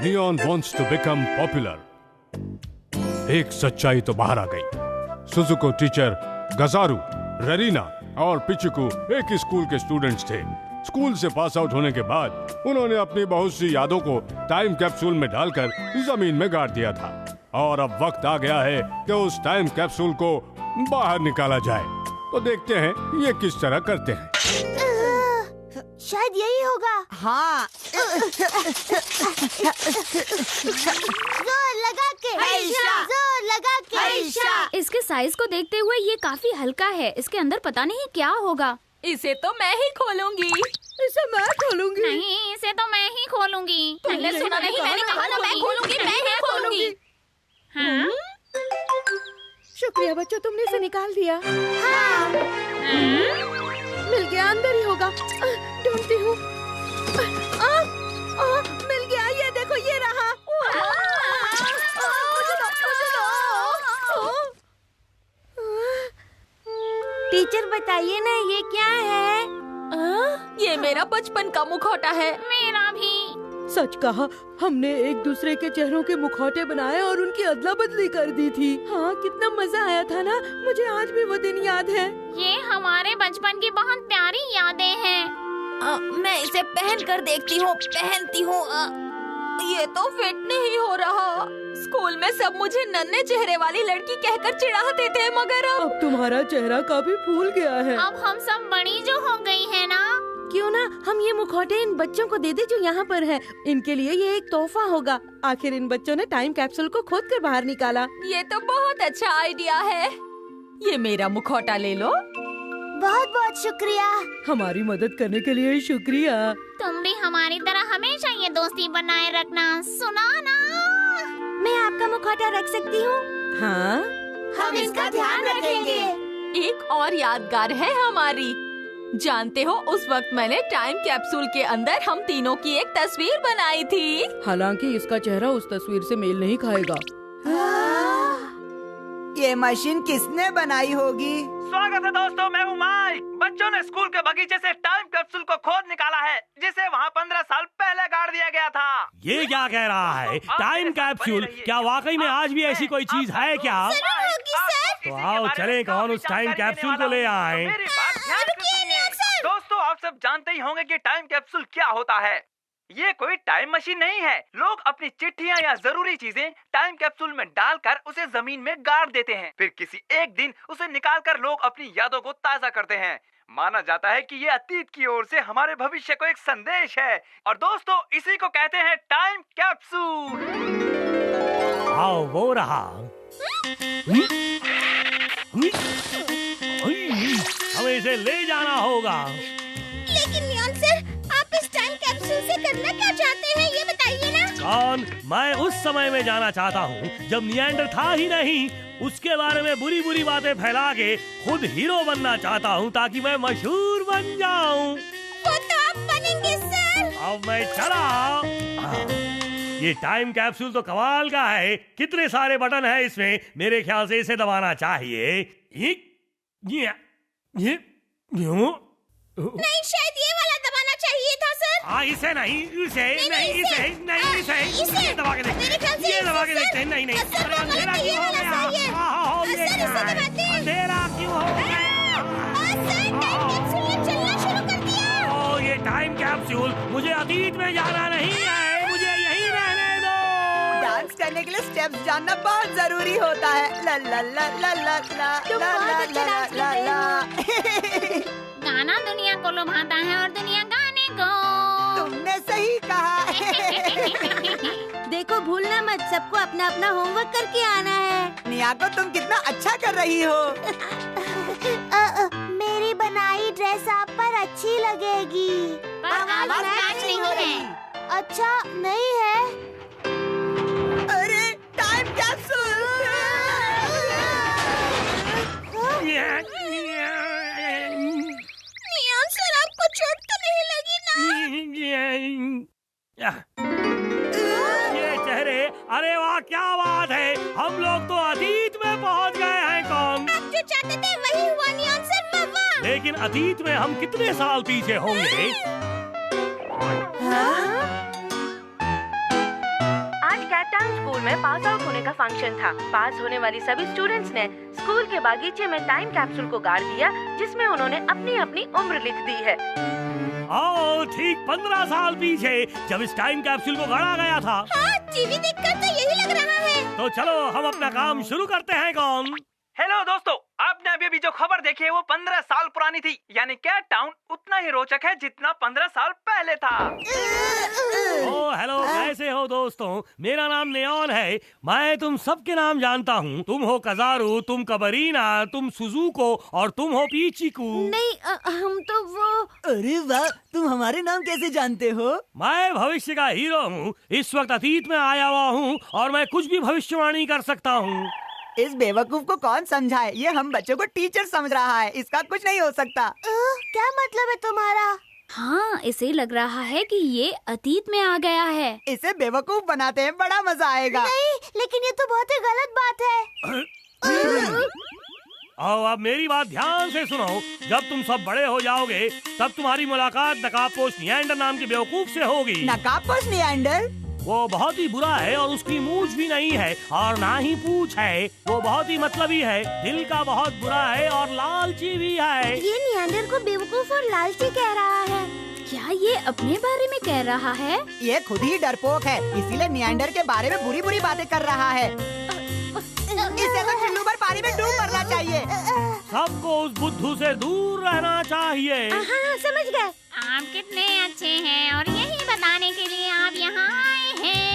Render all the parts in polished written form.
Neon wants to become popular. एक सच्चाई तो बाहर आ गई। सुजुको टीचर, गजारू, ररीना और पिचुकू एक ही स्कूल के स्टूडेंट्स थे। स्कूल से पास आउट होने के बाद उन्होंने अपनी बहुत सी यादों को टाइम कैप्सूल में डालकर जमीन में गाड़ दिया था और अब वक्त आ गया है कि उस टाइम कैप्सूल को बाहर निकाला जाए। तो देखते हैं ये किस तरह करते हैं। शायद यही होगा। हाँ। जोर लगा के, जोर लगा के। इसके साइज को देखते हुए ये काफी हल्का है। इसके अंदर पता नहीं क्या होगा। इसे तो मैं ही खोलूंगी। इसे मैं खोलूंगी। नहीं, इसे तो मैं ही खोलूंगी। तुमने सुना नहीं? मैंने कहा ना मैं खोलूंगी, मैं ही खोलूंगी। हाँ? शुक्रिया बच्चों, तुमने इसे निकाल दिया। हाँ? मिल गया, अंदर ही होगा। ढूंढती हूँ। मिल गया, ये देखो, ये रहा। टीचर बताइए ना, ये क्या है? ये मेरा बचपन का मुखौटा है। मेरा भी। सच कहा, हमने एक दूसरे के चेहरों के मुखौटे बनाए और उनकी अदला बदली कर दी थी। हाँ, कितना मजा आया था ना। मुझे आज भी वो दिन याद है। ये हमारे बचपन की बहुत प्यारी यादें हैं। मैं इसे पहन कर देखती हूँ, पहनती हूँ। ये तो फिट नहीं हो रहा। स्कूल में सब मुझे नन्हे चेहरे वाली लड़की कहकर चिढ़ाते थे, मगर अब तुम्हारा चेहरा काफी फूल गया है। अब हम सब बड़ी जो हो गई है ना। क्यों ना हम ये मुखौटे इन बच्चों को दे दे जो यहाँ पर हैं। इनके लिए ये एक तोहफा होगा। आखिर इन बच्चों ने टाइम कैप्सूल को खोद कर बाहर निकाला। ये तो बहुत अच्छा आइडिया है। ये मेरा मुखौटा ले लो। बहुत बहुत शुक्रिया। हमारी मदद करने के लिए शुक्रिया। तुम भी हमारी तरह हमेशा ये दोस्ती बनाए रखना, सुना ना? मैं आपका मुखौटा रख सकती हूँ? हाँ, हम इसका ध्यान रखेंगे। एक और यादगार है हमारी। जानते हो, उस वक्त मैंने टाइम कैप्सूल के अंदर हम तीनों की एक तस्वीर बनाई थी। हालांकि इसका चेहरा उस तस्वीर से मेल नहीं खाएगा। ये मशीन किसने बनाई होगी? स्वागत है दोस्तों, मैं हूँ माइक। बच्चों ने स्कूल के बगीचे से टाइम कैप्सूल को खोद निकाला है, जिसे वहाँ 15 साल पहले गाड़ दिया गया था। ये क्या कह रहा है? Time capsule? क्या वाकई में आज भी ऐसी कोई चीज है क्या? तो आओ चलें, कौन उस टाइम कैप्सूल को ले आए। दोस्तों, आप सब जानते ही होंगे कि टाइम कैप्सूल क्या होता है। ये कोई टाइम मशीन नहीं है। लोग अपनी चिट्ठियां या जरूरी चीजें टाइम कैप्सूल में डालकर उसे जमीन में गाड़ देते हैं। फिर किसी एक दिन उसे निकालकर लोग अपनी यादों को ताजा करते हैं। माना जाता है कि ये अतीत की ओर से हमारे भविष्य को एक संदेश है। और दोस्तों, इसी को कहते हैं टाइम कैप्सूल। आओ, वो रहा। हमें इसे ले जाना होगा। लेकिन नियॉन सर, आप इस टाइम कैप्सूल से करना क्या चाहते हैं, ये बताइए ना? कौन? मैं उस समय में जाना चाहता हूँ जब निएंडर था ही नहीं। उसके बारे में बुरी बुरी बातें फैला के खुद हीरो बनना चाहता हूँ, ताकि मैं मशहूर बन जाऊँ। वो तो आप बनेंगे सर। अब मैं चला। ये टाइम कैप्सूल तो कमाल का है। कितने सारे बटन हैं इसमें। मेरे ख्याल से इसे दबाना चाहिए। ये नहीं, शायद ये वाला दबाना चाहिए था सर। हाँ, इसे नहीं, इसे ये दबा के देखते हैं। ये दबा के देखते हैं। नहीं, अरे अंधेरा क्यों हो गया? अंधेरा क्यों हो गया? चलना शुरू कर दिया। ओ, ये टाइम कैप्सूल, मुझे अतीत में जाना नहीं है, मुझे यहीं रहने दो। डांस करने के लिए स्टेप्स जानना बहुत जरूरी होता है। ला ला ला ला ला ला ला ला ला ला। गाना दुनिया को लुभाता है और दुनिया गाने को। तुमने सही कहा। देखो, भूलना मत, सबको अपना अपना होमवर्क करके आना है। नियाको, तुम कितना अच्छा कर रही हो। मेरी बनाई ड्रेस आप पर अच्छी लगेगी। पर आवाज मैच नहीं है। अच्छा नहीं है? अरे टाइम कैप्सूल। नियॉन सर, आपको चोट तो नहीं लगी ना? ये चेहरे, अरे वाह, क्या बात है। हम लोग तो अतीत में पहुंच गए हैं। कौन? आप जो चाहते थे वही हुआ नियॉन सर। वाह। लेकिन अतीत में हम कितने साल पीछे होंगे? कैटटाउन स्कूल में पास आउट होने का फंक्शन था। पास होने वाली सभी स्टूडेंट्स ने स्कूल के बागीचे में टाइम कैप्सूल को गाड़ दिया, जिसमें उन्होंने अपनी अपनी उम्र लिख दी है। आओ, ठीक 15 साल पीछे जब इस टाइम कैप्सूल को गाड़ा गया था। हाँ, टीवी देखकर तो यही लग रहा है। तो चलो हम अपना काम शुरू करते हैं। कौन? हेलो दोस्तों, आपने अभी जो खबर देखी है वो 15 साल पुरानी थी। यानी कैट टाउन उतना ही रोचक है जितना 15 साल पहले था। ओ हेलो, कैसे हो दोस्तों? मेरा नाम नियॉन है। मैं तुम सबके नाम जानता हूँ। तुम हो कजारू, तुम कबरीना, तुम सुजुको और तुम हो पीचिकू। नहीं, हम तो वो। अरे वाह, तुम हमारे नाम कैसे जानते हो? मैं भविष्य का हीरो हूँ। इस वक्त अतीत में आया हुआ हूँ और मैं कुछ भी भविष्यवाणी कर सकता हूँ। इस बेवकूफ को कौन समझाए? ये हम बच्चों को टीचर समझ रहा है। इसका कुछ नहीं हो सकता। क्या मतलब है तुम्हारा? हाँ, इसे लग रहा है कि ये अतीत में आ गया है। इसे बेवकूफ बनाते हैं, बड़ा मजा आएगा। नहीं, लेकिन ये तो बहुत ही गलत बात है। आओ, अब मेरी बात ध्यान से सुनो। जब तुम सब बड़े हो जाओगे तब तुम्हारी मुलाकात नकाबपोश नियेंडर नाम के बेवकूफ से होगी। नकाबपोश नियेंडर? वो बहुत ही बुरा है और उसकी मूंछ भी नहीं है और ना ही पूंछ है। वो बहुत ही मतलबी है, दिल का बहुत बुरा है और लालची भी है। ये नियेंडर को बेवकूफ और लालची कह रहा है। क्या ये अपने बारे में कह रहा है? ये खुद ही डरपोक है, इसीलिए नियेंडर के बारे में बुरी बुरी बातें कर रहा है। इसे तो चुल्लू भर पानी में डूब मरना चाहिए। सबको उस बुद्धू से दूर रहना चाहिए। हाँ, समझ गए। आप कितने अच्छे हैं और यही बताने के लिए आप यहाँ आए हैं।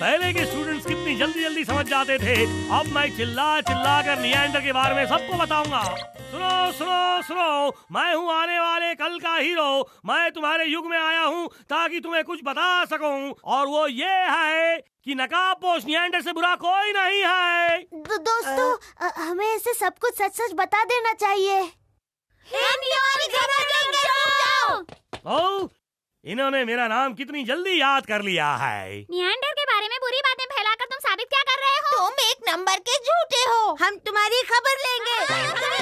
पहले के स्टूडेंट्स कितनी जल्दी जल्दी समझ जाते थे। अब मैं चिल्ला चिल्ला कर नियेंडर के बारे में सबको बताऊंगा। सुनो सुनो सुनो, मैं हूँ आने वाले कल का हीरो। मैं तुम्हारे युग में आया हूँ ताकि तुम्हें कुछ बता सकूं, और वो ये है कि नकाबपोश नियेंडर से बुरा कोई नहीं है। दोस्तों, हमें इसे सब कुछ सच सच बता देना चाहिए। ओ, इन्होंने मेरा नाम कितनी जल्दी याद कर लिया है। नियेंडर के बारे में बुरी बातें फैलाकर तुम साबित क्या कर रहे हो? तुम एक नंबर के झूठे हो। हम तुम्हारी खबर लेंगे। ये क्या हो रहा है?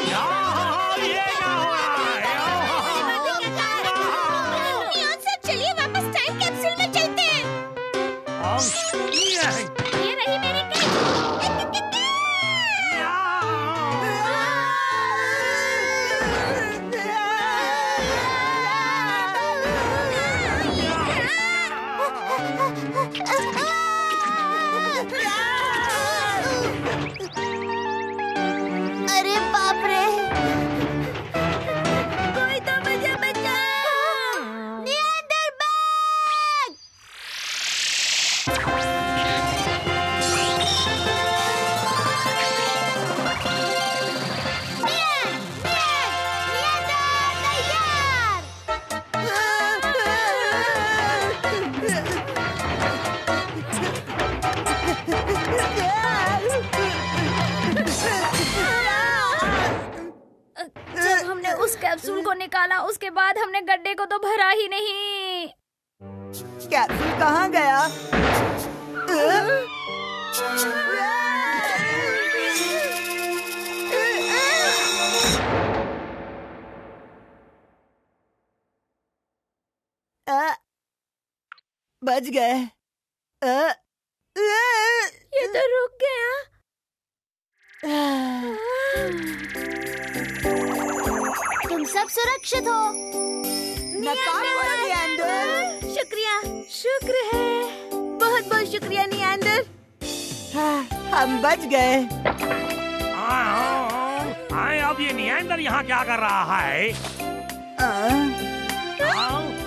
नियॉन सर, चलिए वापस टाइम कैप्सूल में चलते हैं। ये रही मेरी अरे बाप रे, कोई तो मुझे बचाओ। नियेंडर बैग! जब हमने उस कैप्सूल को निकाला उसके बाद हमने गड्ढे को तो भरा ही नहीं। कैप्सूल कहाँ गया? बच गए। ये तो रुक गया। तुम सब सुरक्षित हो। नकाबपोश नियेंडर। शुक्रिया, शुक्र है, बहुत बहुत शुक्रिया नियेंडर। हम बच गए। अब ये नियेंडर यहाँ क्या कर रहा है?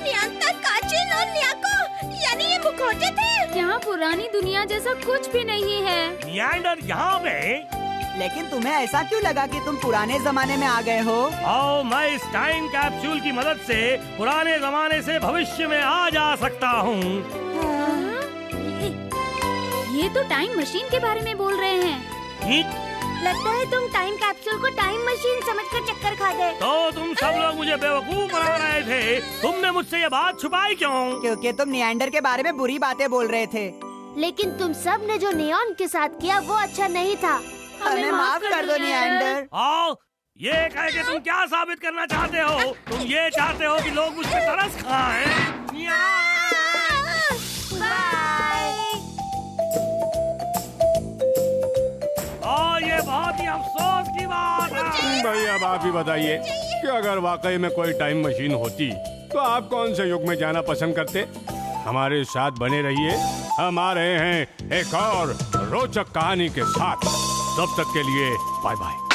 नियंता, काचिन और न्याको, यानी ये मुखौटे थे। यहाँ पुरानी दुनिया जैसा कुछ भी नहीं है। नियेंडर यहाँ पे? लेकिन तुम्हें ऐसा क्यों लगा कि तुम पुराने जमाने में आ गए हो? आओ, मैं इस टाइम कैप्सूल की मदद से पुराने जमाने से भविष्य में आ जा सकता हूँ। ये तो टाइम मशीन के बारे में बोल रहे हैं। लगता है तुम टाइम कैप्सूल को टाइम मशीन समझकर चक्कर खा गए। तो तुम सब लोग मुझे बेवकूफ बना रहे थे। तुमने मुझसे ये बात छुपाई क्यों? क्योंकि तुम नियेंडर के बारे में बुरी बातें बोल रहे थे। लेकिन तुम सब ने जो नियॉन के साथ किया वो अच्छा नहीं था। हमें माफ कर दो नियेंडर। आओ, ये कह के तुम क्या साबित करना चाहते हो? तुम ये चाहते हो कि लोग मुझ पे तरस खाएं? बाय। बहुत ही अफसोस की बात है। भाई अब आप ही बताइए कि अगर वाकई में कोई टाइम मशीन होती तो आप कौन से युग में जाना पसंद करते? हमारे साथ बने रहिए, हम आ रहे हैं एक और रोचक कहानी के साथ। तब तक के लिए बाय बाय।